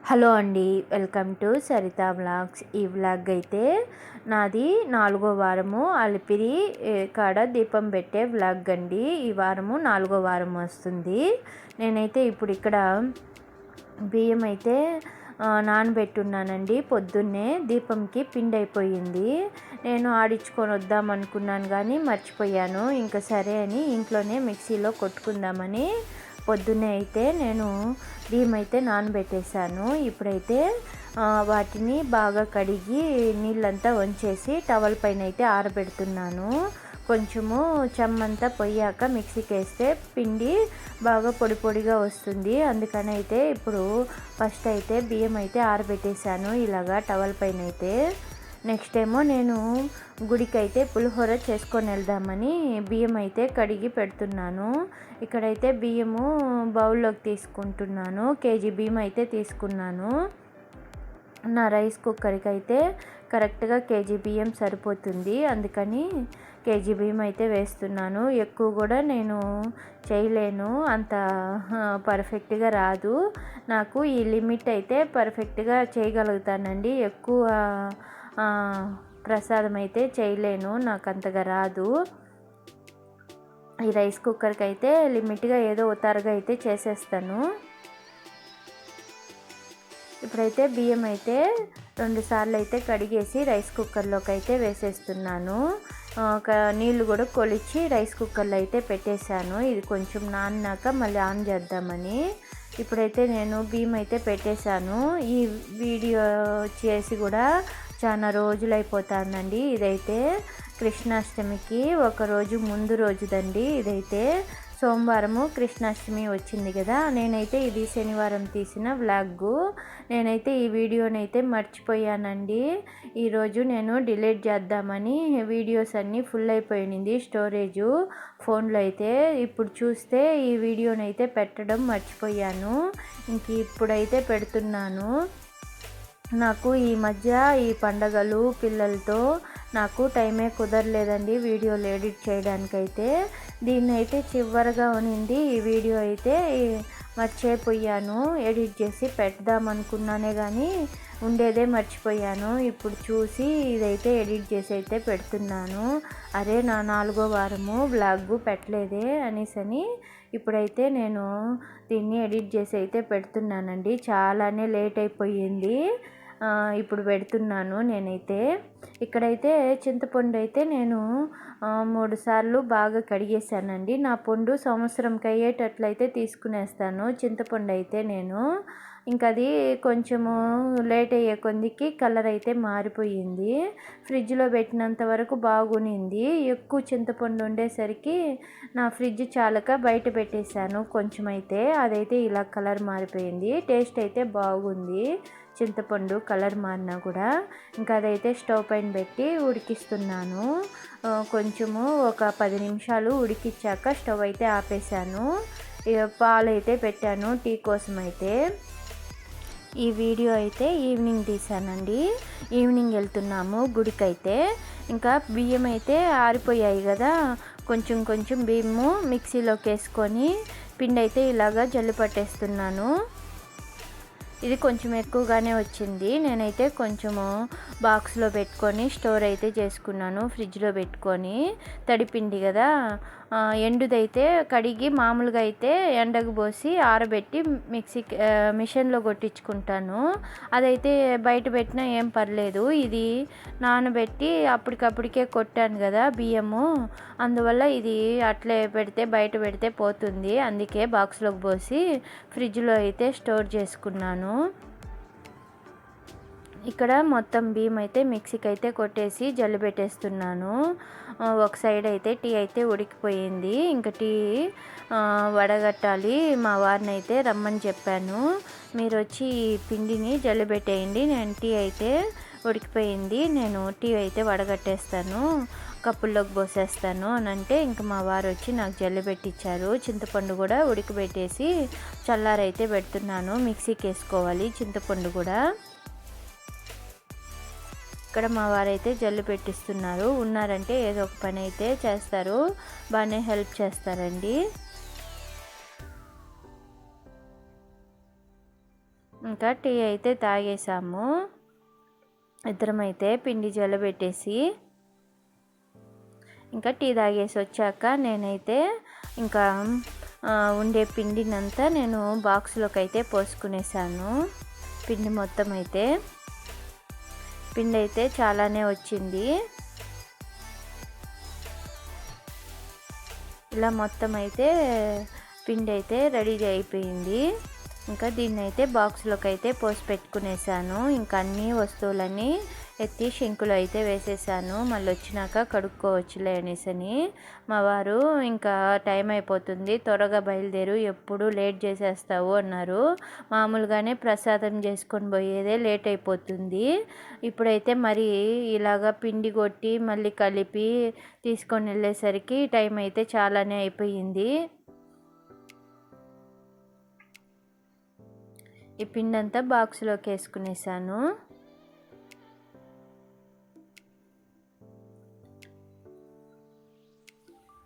Hello అండి, welcome to Saritha vlogs. ఈ vlog అయితే నాది 4వ వారము అలిపిరి కాడ దీపం పెట్టే వ్లాగ్ అండి. ఈ వారము 4వ వారం వస్తుంది. నేనైతే ఇప్పుడు ఇక్కడ బియ్యం అయితే నానబెట్టున్నానండి. పొద్దున్నే దీపంకి పిండి అయిపోయింది. నేను ఆడించుకొని వద్దాం అనుకున్నాను కానీ మర్చిపోయాను. ఇంకా సరే అని ఇంట్లోనే మిక్సీలో కొట్టుకుందామని పొద్దున్నే అయితే నేను బియ్యం అయితే నానబెట్టేశాను. ఇప్పుడైతే వాటిని బాగా కడిగి నీళ్ళంతా వంచేసి టవల్ పైన అయితే ఆరబెడుతున్నాను. కొంచెము చెమ్మంతా పొయ్యాక మిక్సీకి వేస్తే పిండి బాగా పొడి పొడిగా వస్తుంది. అందుకని అయితే ఇప్పుడు ఫస్ట్ అయితే బియ్యం అయితే ఆరబెట్టేశాను ఇలాగా టవల్ పైన అయితే. నెక్స్ట్ ఏమో నేను గుడికి అయితే పులిహోర చేసుకొని వెళ్దామని బియ్యం అయితే కడిగి పెడుతున్నాను. ఇక్కడైతే బియ్యము బౌల్లోకి తీసుకుంటున్నాను. కేజీ బియ్యం అయితే తీసుకున్నాను. నా రైస్ కుక్కర్కి అయితే కరెక్ట్గా కేజీ బియ్యం సరిపోతుంది. అందుకని కేజీ బియ్యం అయితే వేస్తున్నాను. ఎక్కువ కూడా నేను చేయలేను, అంత పర్ఫెక్ట్గా రాదు నాకు. ఈ లిమిట్ అయితే పర్ఫెక్ట్గా చేయగలుగుతానండి. ఎక్కువ ప్రసాదం అయితే చేయలేను, నాకు అంతగా రాదు. ఈ రైస్ కుక్కర్కి అయితే లిమిట్గా ఏదో త్వరగా అయితే చేసేస్తాను. ఇప్పుడైతే బియ్యం అయితే 2 సార్లు అయితే కడిగేసి రైస్ కుక్కర్లోకి అయితే వేసేస్తున్నాను. నీళ్ళు కూడా కొలిచి రైస్ కుక్కర్లో అయితే పెట్టేశాను. ఇది కొంచెం నానినాక మళ్ళీ ఆన్ చేద్దామని. ఇప్పుడైతే నేను బియ్యం అయితే పెట్టేశాను. ఈ వీడియో చేసి కూడా చాలా రోజులు అయిపోతుందండి. ఇదైతే కృష్ణాష్టమికి ఒకరోజు ముందు రోజుదండి. ఇదైతే సోమవారము కృష్ణాష్టమి వచ్చింది కదా. నేనైతే ఇది శనివారం తీసిన వ్లాగ్. నేనైతే ఈ వీడియోనైతే మర్చిపోయానండి. ఈరోజు నేను డిలీట్ చేద్దామని వీడియోస్ అన్నీ ఫుల్ అయిపోయింది స్టోరేజు ఫోన్లో అయితే. ఇప్పుడు చూస్తే ఈ వీడియోనైతే పెట్టడం మర్చిపోయాను. ఇంక ఇప్పుడైతే పెడుతున్నాను. నాకు ఈ మధ్య ఈ పండగలు పిల్లలతో నాకు టైమే కుదరలేదండి వీడియోలు ఎడిట్ చేయడానికైతే. దీన్ని అయితే చివరిగా ఉన్నింది ఈ వీడియో అయితే మర్చిపోయాను. ఎడిట్ చేసి పెడదామనుకున్నానే కానీ ఉండేదే మర్చిపోయాను. ఇప్పుడు చూసి ఇదైతే ఎడిట్ చేసి అయితే పెడుతున్నాను. అరే నా 4వ వారము వ్లాగ్ పెట్టలేదే అనేసని ఇప్పుడైతే నేను దీన్ని ఎడిట్ చేసి అయితే పెడుతున్నానండి. చాలానే లేట్ అయిపోయింది. ఇప్పుడు పెడుతున్నాను నేనైతే. ఇక్కడైతే చింతపండు అయితే నేను 3 సార్లు బాగా కడిగేసానండి. నా పండు సంవత్సరంకి అయ్యేటట్లయితే తీసుకునేస్తాను చింతపండు అయితే నేను. ఇంకా అది కొంచెము లేట్ అయ్యే కొద్దికి కలర్ అయితే మారిపోయింది. ఫ్రిడ్జ్లో పెట్టినంత వరకు బాగునింది. ఎక్కువ చింతపండు ఉండేసరికి నా ఫ్రిడ్జ్ చాలక బయట పెట్టేశాను కొంచెం అయితే. అదైతే ఇలా కలర్ మారిపోయింది. టేస్ట్ అయితే బాగుంది చింతపండు కలర్ మారినా కూడా. ఇంకా అదైతే స్టవ్ పైన పెట్టి ఉడికిస్తున్నాను. కొంచెము ఒక 10 నిమిషాలు ఉడికిచ్చాక స్టవ్ అయితే ఆపేసాను. పాలు అయితే పెట్టాను టీ కోసం అయితే. ఈ వీడియో అయితే ఈవినింగ్ తీసానండి. ఈవినింగ్ వెళ్తున్నాము గుడికైతే. ఇంకా బియ్యం అయితే ఆరిపోయాయి కదా, కొంచెం కొంచెం బియ్యము మిక్సీలోకి వేసుకొని పిండి అయితే ఇలాగా జల్లి పట్టేస్తున్నాను. ఇది కొంచెం ఎక్కువగానే వచ్చింది. నేనైతే కొంచెము బాక్స్లో పెట్టుకొని స్టోర్ అయితే చేసుకున్నాను ఫ్రిడ్జ్లో పెట్టుకొని. తడిపిండి కదా, ఎండుదైతే కడిగి మామూలుగా అయితే ఎండకు పోసి ఆరబెట్టి మిషన్లో కొట్టించుకుంటాను. అదైతే బయట పెట్టినా ఏం పర్లేదు. ఇది నానబెట్టి అప్పటికప్పటికే కొట్టాను కదా బియ్యము, అందువల్ల ఇది అట్లే పెడితే బయట పెడితే పోతుంది. అందుకే బాక్స్లోకి పోసి ఫ్రిడ్జ్లో అయితే స్టోర్ చేసుకున్నాను. ఇక్కడ మొత్తం బియ్యం అయితే మిక్సీకి అయితే కొట్టేసి జల్లి పెట్టేస్తున్నాను. ఒక సైడ్ అయితే టీ అయితే ఉడికిపోయింది. ఇంకా టీ వడగట్టాలి. మా వారిని అయితే రమ్మని చెప్పాను. మీరు వచ్చి ఈ పిండిని జల్లి పెట్టేయండి, నేను టీ అయితే ఉడికిపోయింది, నేను టీ అయితే వడగట్టేస్తాను, కప్పుల్లోకి పోసేస్తాను అని అంటే ఇంక మా వారు వచ్చి నాకు జల్లి పెట్టించారు. చింతపండు కూడా ఉడకబెట్టేసి చల్లారైతే పెడుతున్నాను. మిక్సీకి వేసుకోవాలి చింతపండు కూడా. ఇక్కడ మా వారైతే జల్లి పెట్టిస్తున్నారు. ఉన్నారంటే ఏదో ఒక పని అయితే చేస్తారు, బాగానే హెల్ప్ చేస్తారండి. ఇంకా టీ అయితే తాగేసాము. ఇద్దరమైతే పిండి జల్లబెట్టేసి ఇంకా టీ తాగేసి వచ్చాక నేనైతే ఇంకా ఉండే పిండినంతా నేను బాక్స్లోకి అయితే పోసుకునేసాను. పిండి మొత్తం అయితే పిండి అయితే చాలానే వచ్చింది. ఇలా మొత్తం అయితే పిండి అయితే రెడీ అయిపోయింది. ఇంకా దీన్ని అయితే బాక్స్లోకి అయితే పోసి పెట్టుకునేసాను. ఇంకా అన్ని వస్తువులన్నీ ఎత్తి షింకులో అయితే వేసేసాను. మళ్ళీ వచ్చినాక కడుక్కోవచ్చులే అనేసని మా వారు ఇంకా టైం అయిపోతుంది, త్వరగా బయలుదేరు, ఎప్పుడు లేట్ చేసేస్తావు అన్నారు. మామూలుగానే ప్రసాదం చేసుకొని పోయేదే లేట్ అయిపోతుంది, ఇప్పుడైతే మరి ఇలాగా పిండి కొట్టి మళ్ళీ కలిపి తీసుకొని వెళ్ళేసరికి టైం అయితే చాలానే అయిపోయింది. ఈ పిండి అంతా బాక్స్లోకి వేసుకునేసాను.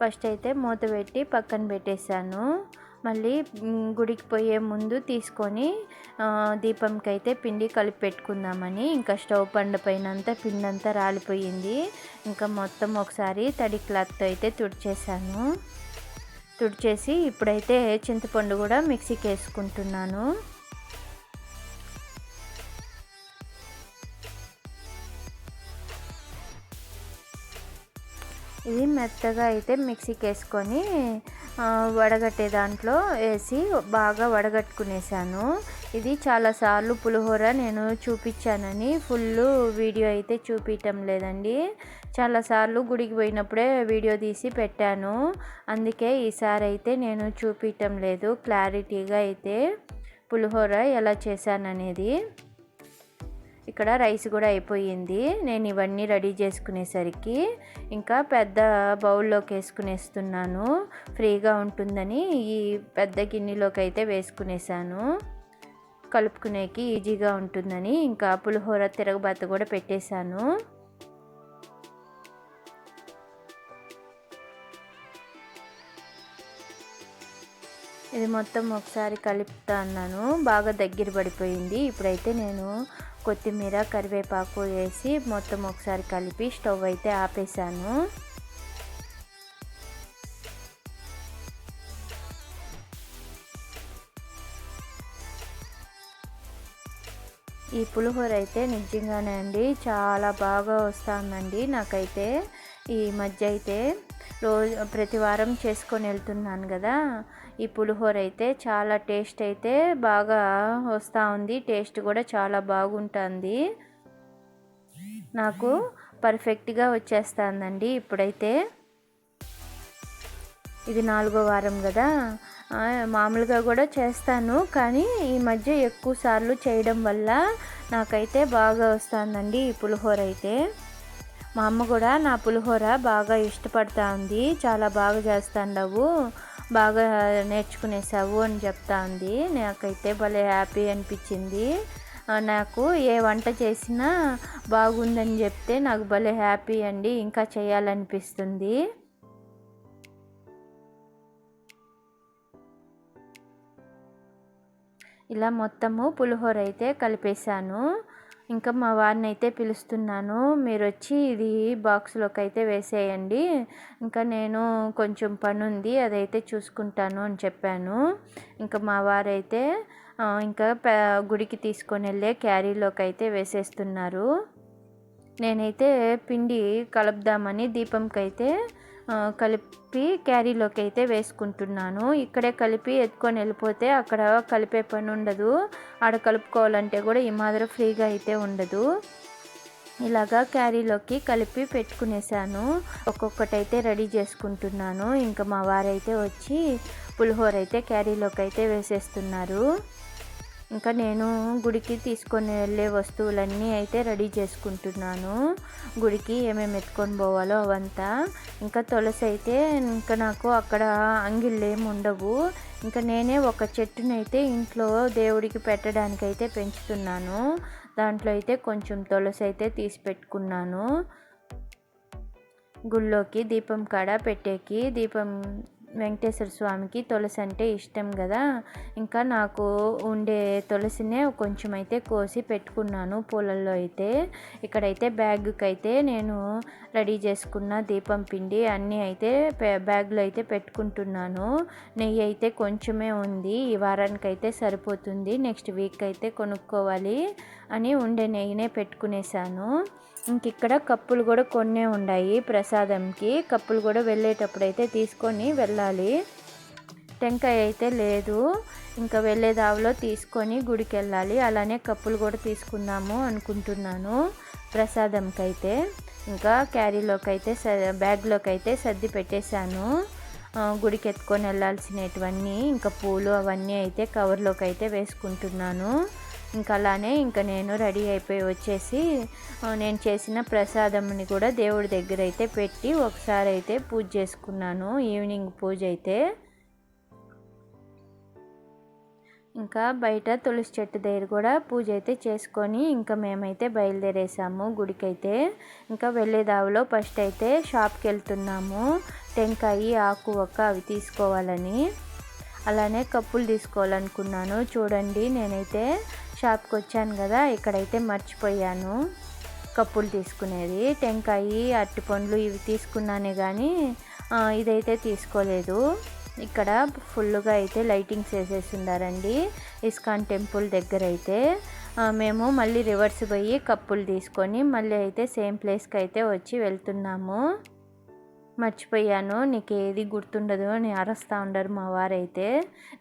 ఫస్ట్ అయితే మూత పెట్టి పక్కన పెట్టేశాను. మళ్ళీ గుడికి పోయే ముందు తీసుకొని దీపంకి అయితే పిండి కలిపి పెట్టుకుందామని ఇంకా స్టవ్ పండు పైన అంతా పిండి అంతా రాలిపోయింది. ఇంకా మొత్తం ఒకసారి తడి క్లాత్తో అయితే తుడిచేసాను. తుడిచేసి ఇప్పుడైతే చింతపండు కూడా మిక్సీకి వేసుకుంటున్నాను. ఇది మెత్తగా అయితే మిక్సీకి వేసుకొని వడగట్టే దాంట్లో వేసి బాగా వడగట్టుకునేసాను. ఇది చాలాసార్లు పులిహోర నేను చూపించానని ఫుల్ వీడియో అయితే చూపించటం లేదండి. చాలాసార్లు గుడికి పోయినప్పుడే వీడియో తీసి పెట్టాను, అందుకే ఈసారి అయితే నేను చూపించటం లేదు క్లారిటీగా అయితే పులిహోర ఎలా చేశాననేది. ఇక్కడ రైస్ కూడా అయిపోయింది. నేను ఇవన్నీ రెడీ చేసుకునేసరికి ఇంకా పెద్ద బౌల్లోకి వేసుకునేస్తున్నాను, ఫ్రీగా ఉంటుందని ఈ పెద్ద గిన్నెలోకి అయితే వేసుకునేసాను. కలుపుకునేకి ఈజీగా ఉంటుందని ఇంకా పులిహోర తిరగబాత కూడా పెట్టేశాను. ఇది మొత్తం ఒకసారి కలుపుతా అన్నాను, బాగా దగ్గర పడిపోయింది. ఇప్పుడైతే నేను కొత్తిమీర కరివేపాకు వేసి మొత్తం ఒకసారి కలిపి స్టవ్ అయితే ఆపేసాను. ఈ పులిహోర అయితే నిజంగానే అండి చాలా బాగా వస్తుందండి. నాకైతే ఈ మధ్య అయితే రోజు ప్రతి వారం చేసుకొని వెళ్తున్నాను కదా, ఈ పులిహోర అయితే చాలా టేస్ట్ అయితే బాగా వస్తూ ఉంది. టేస్ట్ కూడా చాలా బాగుంటుంది, నాకు పర్ఫెక్ట్గా వచ్చేస్తుందండి. ఇప్పుడైతే ఇది 4వ వారం కదా, మామూలుగా కూడా చేస్తాను కానీ ఈ మధ్య ఎక్కువ సార్లు చేయడం వల్ల నాకైతే బాగా వస్తుందండి ఈ పులిహోర అయితే. మా అమ్మ కూడా నా పులిహోర బాగా ఇష్టపడతా ఉంది, చాలా బాగా చేస్తాండవు, బాగా నేర్చుకునేసావు అని చెప్తా ఉంది. నాకైతే భలే హ్యాపీ అనిపించింది. నాకు ఏ వంట చేసినా బాగుందని చెప్తే నాకు భలే హ్యాపీ అండి, ఇంకా చేయాలనిపిస్తుంది. ఇలా మొత్తము పులిహోర అయితే కలిపేశాను. ఇంకా మా వారిని అయితే పిలుస్తున్నాను, మీరు వచ్చి ఇది బాక్స్లోకి అయితే వేసేయండి, ఇంకా నేను కొంచెం పని ఉంది అదైతే చూసుకుంటాను అని చెప్పాను. ఇంకా మా వారైతే ఇంకా గుడికి తీసుకొని వెళ్ళే క్యారీలోకి అయితే వేసేస్తున్నారు. నేనైతే పిండి కలుపుదామని దీపంకి అయితే కలిపి క్యారీలోకి అయితే వేసుకుంటున్నాను. ఇక్కడే కలిపి ఎత్తుకొని వెళ్ళిపోతే అక్కడ కలిపే పని ఉండదు, ఆడ కలుపుకోవాలంటే కూడా ఈ మాదిరి ఫ్రీగా అయితే ఉండదు. ఇలాగా క్యారీలోకి కలిపి పెట్టుకునేసాను. ఒక్కొక్కటైతే రెడీ చేసుకుంటున్నాను. ఇంకా మా వారైతే వచ్చి పులిహోర అయితే క్యారీలోకి అయితే వేసేస్తున్నారు. ఇంకా నేను గుడికి తీసుకొని వెళ్ళే వస్తువులన్నీ అయితే రెడీ చేసుకుంటున్నాను. గుడికి ఏమేమి ఎత్తుకొని పోవాలో అవంతా. ఇంకా తులసి అయితే ఇంకా నాకు అక్కడ అంగిళ్ళు ఏమి ఉండవు, ఇంకా నేనే ఒక చెట్టునైతే ఇంట్లో దేవుడికి పెట్టడానికి అయితే పెంచుతున్నాను. దాంట్లో అయితే కొంచెం తులసి అయితే తీసి పెట్టుకున్నాను. గుళ్ళోకి దీపం కాడ పెట్టేకి, దీపం వెంకటేశ్వర స్వామికి తులసి అంటే ఇష్టం కదా. ఇంకా నాకు ఉండే తులసినే కొంచెం అయితే కోసి పెట్టుకున్నాను పూలల్లో అయితే. ఇక్కడైతే బ్యాగ్కి అయితే నేను రెడీ చేసుకున్న దీపం పిండి అన్నీ అయితే బ్యాగ్లో అయితే పెట్టుకుంటున్నాను. నెయ్యి అయితే కొంచెమే ఉంది, ఈ వారానికి అయితే సరిపోతుంది, నెక్స్ట్ వీక్ అయితే కొనుక్కోవాలి అని ఉండే నెయ్యినే పెట్టుకునేసాను. ఇంక ఇక్కడ కప్పులు కూడా కొన్నే ఉన్నాయి ప్రసాదంకి. కప్పులు కూడా వెళ్ళేటప్పుడు అయితే తీసుకొని వెళ్ళాలి. టెంకాయ అయితే లేదు, ఇంకా వెళ్ళే దావలో తీసుకొని గుడికి వెళ్ళాలి. అలానే కప్పులు కూడా తీసుకుందాము అనుకుంటున్నాను ప్రసాదంకి అయితే. ఇంకా క్యారీలోకి అయితే బ్యాగ్లోకి అయితే సర్ది పెట్టేశాను గుడికి ఎత్తుకొని వెళ్ళాల్సినటువన్నీ. ఇంకా పూలు అవన్నీ అయితే కవర్లోకి అయితే వేసుకుంటున్నాను. ఇంకా అలానే ఇంకా నేను రెడీ అయిపోయి వచ్చేసి నేను చేసిన ప్రసాదంని కూడా దేవుడి దగ్గర అయితే పెట్టి ఒకసారి అయితే పూజ చేసుకున్నాను, ఈవినింగ్ పూజ అయితే. ఇంకా బయట తులసి చెట్టు దగ్గర కూడా పూజ అయితే చేసుకొని ఇంకా మేమైతే బయలుదేరేసాము గుడికైతే. ఇంకా వెళ్ళే దావలో ఫస్ట్ అయితే షాప్కి వెళ్తున్నాము, టెంకాయ ఆకు ఒక్క అవి తీసుకోవాలని. అలానే కప్పులు తీసుకోవాలనుకున్నాను. చూడండి నేనైతే షాప్కి వచ్చాను కదా, ఇక్కడైతే మర్చిపోయాను కప్పులు తీసుకునేది. టెంకాయ అరటిపండ్లు ఇవి తీసుకున్నానే కానీ ఇదైతే తీసుకోలేదు. ఇక్కడ ఫుల్గా అయితే లైటింగ్స్ వేసేసి ఉన్నారండి ఇస్కాన్ టెంపుల్ దగ్గర అయితే. మేము మళ్ళీ రివర్స్ పోయి కప్పులు తీసుకొని మళ్ళీ అయితే సేమ్ ప్లేస్కి అయితే వచ్చి వెళ్తున్నాము. మర్చిపోయాను, నీకు ఏది గుర్తుండదు అని అరుస్తూ ఉండరు మా వారైతే.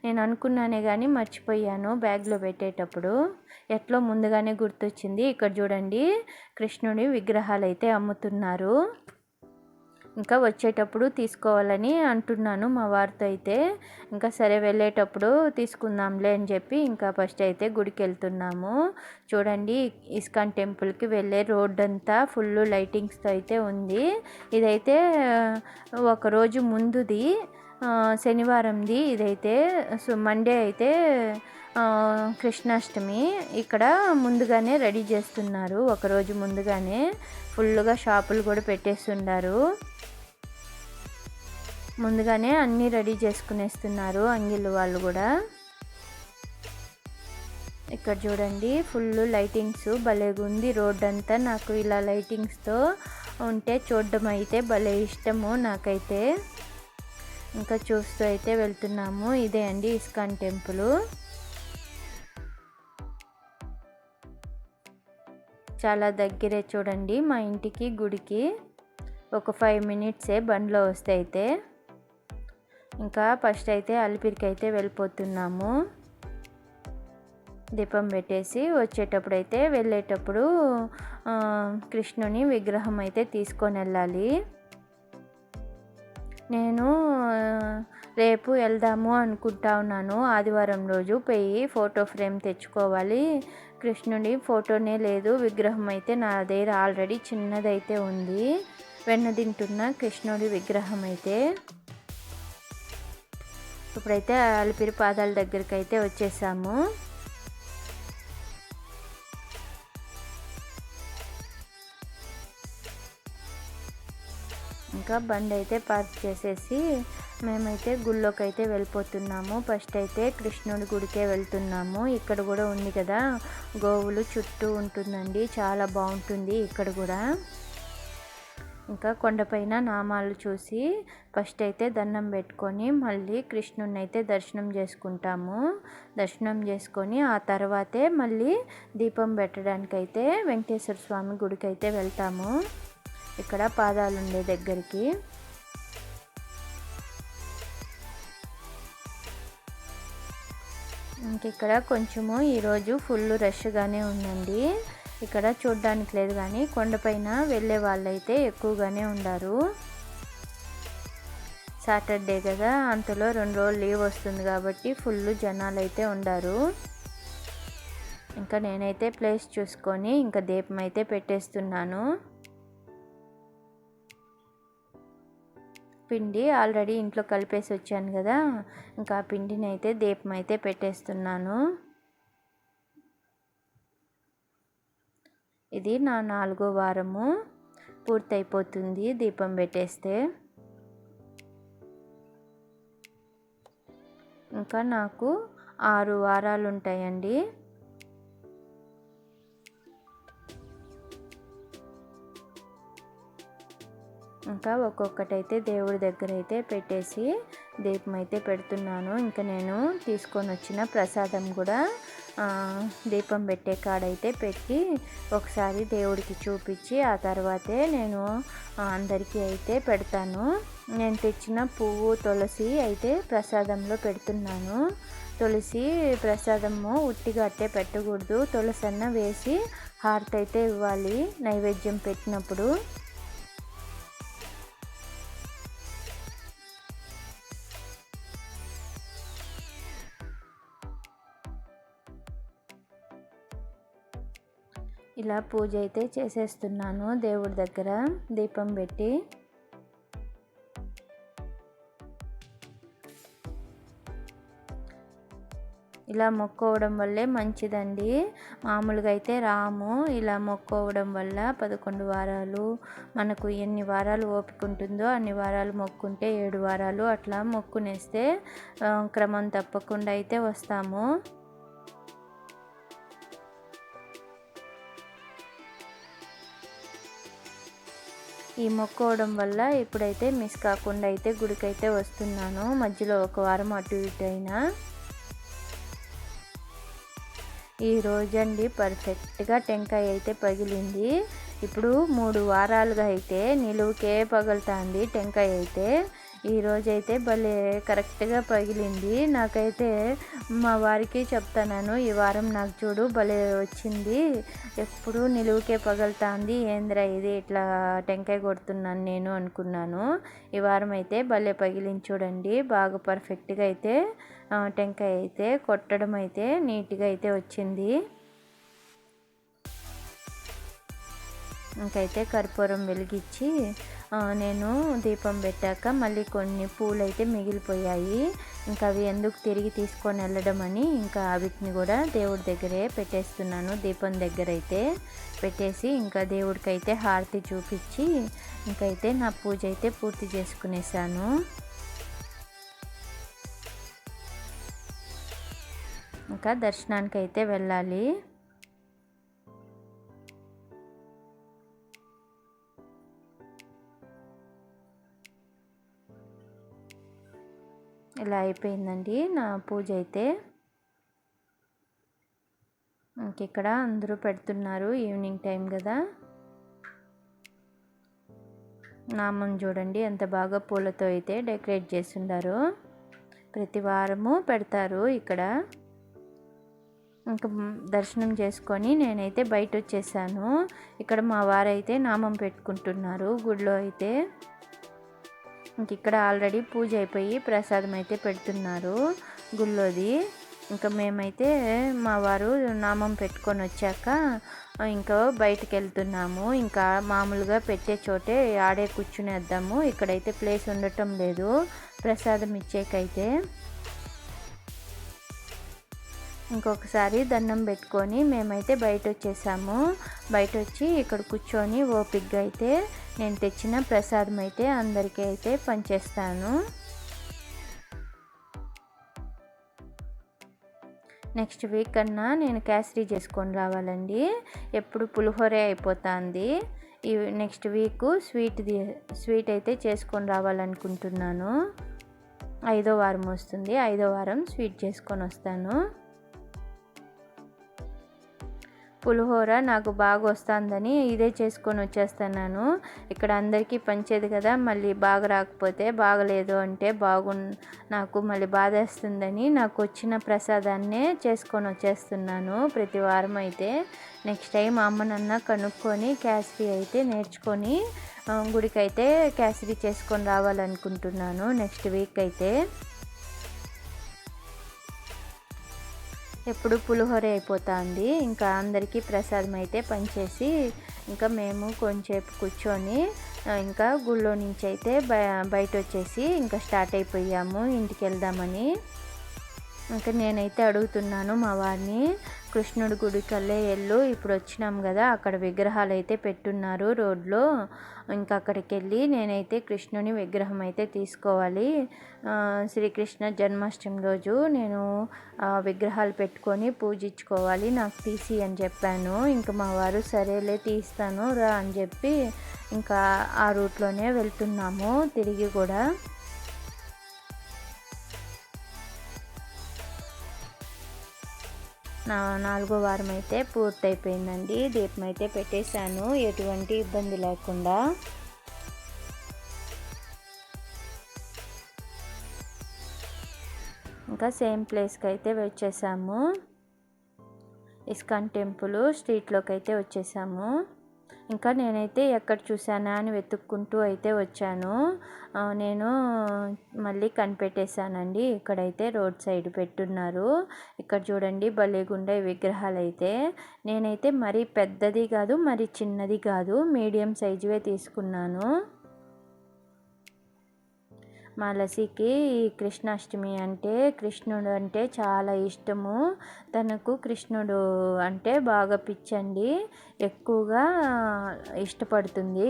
నేను అనుకున్నానే కానీ మర్చిపోయాను బ్యాగ్లో పెట్టేటప్పుడు. ఎట్లో ముందుగానే గుర్తొచ్చింది. ఇక్కడ చూడండి కృష్ణుడి విగ్రహాలు అయితే అమ్ముతున్నారు. ఇంకా వచ్చేటప్పుడు తీసుకోవాలని అంటున్నాను మా వారితో అయితే. ఇంకా సరే వెళ్ళేటప్పుడు తీసుకుందాంలే అని చెప్పి ఇంకా ఫస్ట్ అయితే గుడికి వెళ్తున్నాము. చూడండి ఇస్కాన్ టెంపుల్కి వెళ్ళే రోడ్ అంతా ఫుల్ లైటింగ్స్తో అయితే ఉంది. ఇదైతే ఒకరోజు ముందుది, శనివారంది ఇదైతే. మండే అయితే కృష్ణాష్టమి. ఇక్కడ ముందుగానే రెడీ చేస్తున్నారు, ఒకరోజు ముందుగానే ఫుల్గా షాపులు కూడా పెట్టేస్తున్నారు. ముందుగానే అన్నీ రెడీ చేసుకునేస్తున్నారు అంగిళ్ళు వాళ్ళు కూడా. ఇక్కడ చూడండి ఫుల్ లైటింగ్స్ భలేగా ఉంది రోడ్ అంతా. నాకు ఇలా లైటింగ్స్తో ఉంటే చూడడం అయితే భలే ఇష్టము నాకైతే. ఇంకా చూస్తూ అయితే వెళ్తున్నాము. ఇదే అండి ఇస్కాన్ టెంపుల్. చాలా దగ్గరే చూడండి మా ఇంటికి గుడికి. ఒక 5 మినిట్సే బండిలో వస్తే అయితే. ఇంకా ఫస్ట్ అయితే అలిపిరికి అయితే వెళ్ళిపోతున్నాము. దీపం పెట్టేసి వచ్చేటప్పుడు అయితే వెళ్ళేటప్పుడు కృష్ణుని విగ్రహం అయితే తీసుకొని వెళ్ళాలి. నేను రేపు వెళ్దాము అనుకుంటా ఉన్నాను, ఆదివారం రోజు పోయి ఫోటో ఫ్రేమ్ తెచ్చుకోవాలి. కృష్ణుడి ఫోటోనే లేదు, విగ్రహం అయితే నా దగ్గర ఆల్రెడీ చిన్నదైతే ఉంది. వెన్న తింటున్న కృష్ణుడి విగ్రహం అయితే. ఇప్పుడైతే అలిపిరి పాదాల దగ్గరికి అయితే వచ్చేసాము. ఇంకా బండి అయితే పార్క్ చేసేసి మేమైతే గుళ్ళోకి అయితే వెళ్ళిపోతున్నాము. ఫస్ట్ అయితే కృష్ణుడి గుడికే వెళ్తున్నాము. ఇక్కడ కూడా ఉంది కదా గోవులు చుట్టూ ఉంటుందండి, చాలా బాగుంటుంది ఇక్కడ కూడా. ఇంకా కొండపైన నామాలు చూసి ఫస్ట్ అయితే దండం పెట్టుకొని మళ్ళీ కృష్ణుని అయితే దర్శనం చేసుకుంటాము. దర్శనం చేసుకొని ఆ తర్వాతే మళ్ళీ దీపం పెట్టడానికైతే వెంకటేశ్వర స్వామి గుడికి అయితే వెళ్తాము, ఇక్కడ పాదాలు ఉండే దగ్గరికి. ఇంక ఇక్కడ కొంచెము ఈరోజు ఫుల్ రష్గానే ఉందండి. ఇక్కడ చూడడానికి లేదు కానీ కొండపైన వెళ్ళే వాళ్ళైతే ఎక్కువగానే ఉన్నారు. సాటర్డే కదా, అంతలో 2 రోజులు లీవ్ వస్తుంది కాబట్టి ఫుల్ జనాలు అయితే ఉన్నారు. ఇంకా నేనైతే ప్లేస్ చూసుకొని ఇంకా దీపం అయితే పెట్టేస్తున్నాను. పిండి ఆల్రెడీ ఇంట్లో కలిపేసి వచ్చాను కదా, ఇంకా ఆ పిండిని అయితే దీపం అయితే పెట్టేస్తున్నాను. ఇది నా 4వ వారము పూర్తయిపోతుంది దీపం పెట్టేస్తే. ఇంకా నాకు 6 వారాలు ఉంటాయండి. ఇంకా ఒక్కొక్కటైతే దేవుడి దగ్గర అయితే పెట్టేసి దీపం అయితే పెడుతున్నాను. ఇంకా నేను తీసుకొని వచ్చిన ప్రసాదం కూడా దీపం పెట్టే కాడైతే పెట్టి ఒకసారి దేవుడికి చూపించి ఆ తర్వాతే నేను అందరికీ అయితే పెడతాను. నేను తెచ్చిన పువ్వు తులసి అయితే ప్రసాదంలో పెడుతున్నాను. తులసి ప్రసాదము ఉట్టిగా అట్టే పెట్టకూడదు, తులసి అన్న వేసి హారతి అయితే ఇవ్వాలి నైవేద్యం పెట్టినప్పుడు. ఇలా పూజ అయితే చేసేస్తున్నాను దేవుడి దగ్గర దీపం పెట్టి. ఇలా మొక్కోవడం వల్లే మంచిదండి. మామూలుగా అయితే రాము. ఇలా మొక్కోవడం వల్ల 11 వారాలు మనకు ఎన్ని వారాలు ఓపిక ఉంటుందో అన్ని వారాలు మొక్కుంటే 7 వారాలు అట్లా మొక్కునేస్తే క్రమం తప్పకుండా అయితే వస్తాము. ఈ మొక్కోవడం వల్ల ఇప్పుడైతే మిస్ కాకుండా అయితే గుడికైతే వస్తున్నాను. మధ్యలో ఒక వారం అటు ఇటు అయినా. ఈ రోజండి పర్ఫెక్ట్గా టెంకాయ అయితే పగిలింది. ఇప్పుడు 3 వారాలుగా అయితే నిలువుకే పగులుతుంది టెంకాయ అయితే. ఈరోజైతే భలే కరెక్ట్గా పగిలింది. నాకైతే మా వారికి చెప్తాను, ఈ వారం నాకు చూడు భలే వచ్చింది, ఎప్పుడు నిలువుకే పగులుతుంది, ఏంద్రా ఇది ఇట్లా టెంకాయ కొడుతున్నాను నేను అనుకున్నాను. ఈ వారం అయితే భలే పగిలింది చూడండి. బాగా పర్ఫెక్ట్గా అయితే టెంకాయ అయితే కొట్టడం అయితే నీట్గా అయితే వచ్చింది. ఇంకైతే కర్పూరం వెలిగించి నేను దీపం పెట్టాక మళ్ళీ కొన్ని పూలు అయితే మిగిలిపోయాయి. ఇంకా అవి ఎందుకు తిరిగి తీసుకొని వెళ్ళడం అని ఇంకా వీటిని కూడా దేవుడి దగ్గరే పెట్టేస్తున్నాను. దీపం దగ్గర అయితే పెట్టేసి ఇంకా దేవుడికైతే హారతి చూపించి ఇంకైతే నా పూజ అయితే పూర్తి చేసుకునేసాను. ఇంకా దర్శనానికి అయితే వెళ్ళాలి. ఇలా అయిపోయిందండి నా పూజ అయితే. ఇక్కడ అందరూ పెడుతున్నారు, ఈవినింగ్ టైం కదా. నామం చూడండి ఎంత బాగా పూలతో అయితే డెకరేట్ చేస్తున్నారు. ప్రతి వారము పెడతారు ఇక్కడ. ఇంకా దర్శనం చేసుకొని నేనైతే బయట వచ్చేసాను. ఇక్కడ మా వారైతే నామం పెట్టుకుంటున్నారు గుడిలో అయితే. ఇంక ఇక్కడ ఆల్రెడీ పూజ అయిపోయి ప్రసాదం అయితే పెడుతున్నారు గుళ్ళోది. ఇంకా మేమైతే మా వారు నామం పెట్టుకొని వచ్చాక ఇంకా బయటకు వెళ్తున్నాము. ఇంకా మామూలుగా పెట్టే చోటే ఆడే కూర్చునేద్దాము, ఇక్కడైతే ప్లేస్ ఉండటం లేదు ప్రసాదం ఇచ్చేకైతే. ఇంకొకసారి దండం పెట్టుకొని మేమైతే బయట వచ్చేసాము. బయట వచ్చి ఇక్కడ కూర్చొని ఓపికగా అయితే నేను తెచ్చిన ప్రసాదం అయితే అందరికీ అయితే పంచేస్తాను. నెక్స్ట్ వీక్ కన్నా నేను కేసరి చేసుకొని రావాలండి. ఎప్పుడు పులిహోరే అయిపోతుంది. ఈ నెక్స్ట్ వీక్ స్వీట్ అయితే చేసుకొని రావాలనుకుంటున్నాను. 5వ వారం వస్తుంది, 5వ వారం స్వీట్ చేసుకొని వస్తాను. పులిహోర నాకు బాగా వస్తుందని ఇదే చేసుకొని వచ్చేస్తున్నాను. ఇక్కడ అందరికీ పంచేది కదా, మళ్ళీ బాగా రాకపోతే బాగలేదు అంటే నాకు మళ్ళీ బాధేస్తుందని నాకు వచ్చిన ప్రసాదాన్నే చేసుకొని వచ్చేస్తున్నాను ప్రతి వారం అయితే. నెక్స్ట్ టైం అమ్మనన్న కనుక్కొని కేసరి అయితే నేర్చుకొని గుడికైతే కేసరి చేసుకొని రావాలనుకుంటున్నాను నెక్స్ట్ వీక్ అయితే. ఎప్పుడు పులిహోర అయిపోతుంది. ఇంకా అందరికీ ప్రసాదం అయితే పంచేసి ఇంకా మేము కొంచెంసేపు కూర్చొని ఇంకా గుళ్ళో నుంచి అయితే బయట వచ్చేసి ఇంకా స్టార్ట్ అయిపోయాము ఇంటికి వెళ్దామని. ఇంకా నేనైతే అడుగుతున్నాను మా వారిని, కృష్ణుడి గుడికల్లే వెళ్ళు, ఇప్పుడు వచ్చినాం కదా అక్కడ విగ్రహాలు అయితే పెట్టున్నారు రోడ్లో, ఇంకా అక్కడికి వెళ్ళి నేనైతే కృష్ణుని విగ్రహం అయితే తీసుకోవాలి, శ్రీకృష్ణ జన్మాష్టమి రోజు నేను విగ్రహాలు పెట్టుకొని పూజించుకోవాలి, నాకు తీసి అని చెప్పాను. ఇంకా మా వారు సరేలే తీస్తాను రా అని చెప్పి ఇంకా ఆ రూట్లోనే వెళ్తున్నాము తిరిగి కూడా. నా 4వ వారం అయితే పూర్తయిపోయిందండి. దీపం అయితే పెట్టేశాను ఎటువంటి ఇబ్బంది లేకుండా. ఇంకా సేమ్ ప్లేస్కి అయితే వచ్చేసాము, ఇస్కాన్ టెంపుల్ స్ట్రీట్లోకి అయితే వచ్చేసాము. ఇంకా నేనైతే ఎక్కడ చూసానా అని వెతుక్కుంటూ అయితే వచ్చాను. నేను మళ్ళీ కనిపెట్టేశానండి, ఇక్కడైతే రోడ్ సైడ్ పెట్టున్నారు. ఇక్కడ చూడండి భలేగుండే విగ్రహాలు అయితే. నేనైతే మరీ పెద్దది కాదు మరి చిన్నది కాదు, మీడియం సైజువే తీసుకున్నాను. మా లసికి కృష్ణాష్టమి అంటే కృష్ణుడు అంటే చాలా ఇష్టము, తనకు కృష్ణుడు అంటే బాగా పిచ్చండి, ఎక్కువగా ఇష్టపడుతుంది.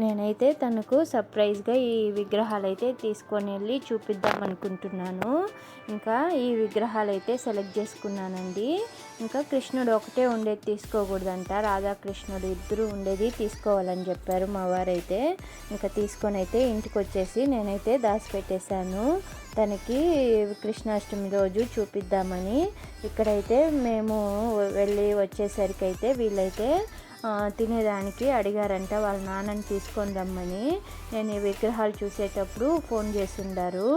నేనైతే తనకు సర్ప్రైజ్గా ఈ విగ్రహాలు అయితే తీసుకొని వెళ్ళి చూపిద్దాం అనుకుంటున్నాను. ఇంకా ఈ విగ్రహాలు అయితే సెలెక్ట్ చేసుకున్నానండి. ఇంకా కృష్ణుడు ఒకటే ఉండేది తీసుకోకూడదంట, రాధాకృష్ణుడు ఇద్దరు ఉండేది తీసుకోవాలని చెప్పారు మా వారైతే. ఇంకా తీసుకొని అయితే ఇంటికి వచ్చేసి నేనైతే దాచిపెట్టేశాను, తనకి కృష్ణాష్టమి రోజు చూపిద్దామని. ఇక్కడైతే మేము వెళ్ళి వచ్చేసరికి అయితే వీళ్ళైతే తినేదానికి అడిగారంట వాళ్ళ నాన్నని తీసుకొని రమ్మని. నేను ఈ విగ్రహాలు చూసేటప్పుడు ఫోన్ చేసి ఉండారు,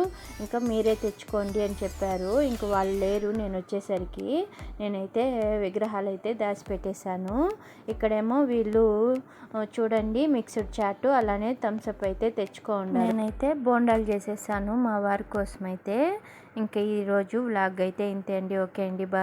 ఇంకా మీరే తెచ్చుకోండి అని చెప్పారు. ఇంక వాళ్ళు లేరు నేను వచ్చేసరికి. నేనైతే విగ్రహాలు అయితే దాచిపెట్టేశాను. ఇక్కడేమో వీళ్ళు చూడండి మిక్స్డ్ చాట్ అలానే థమ్స్అప్ అయితే తెచ్చుకోండి. నేనైతే బోండాలు చేసేసాను మా వారి కోసం అయితే. ఇంకా ఈరోజు వ్లాగ్ అయితే ఇంతే అండి. ఓకే అండి, బాయ్.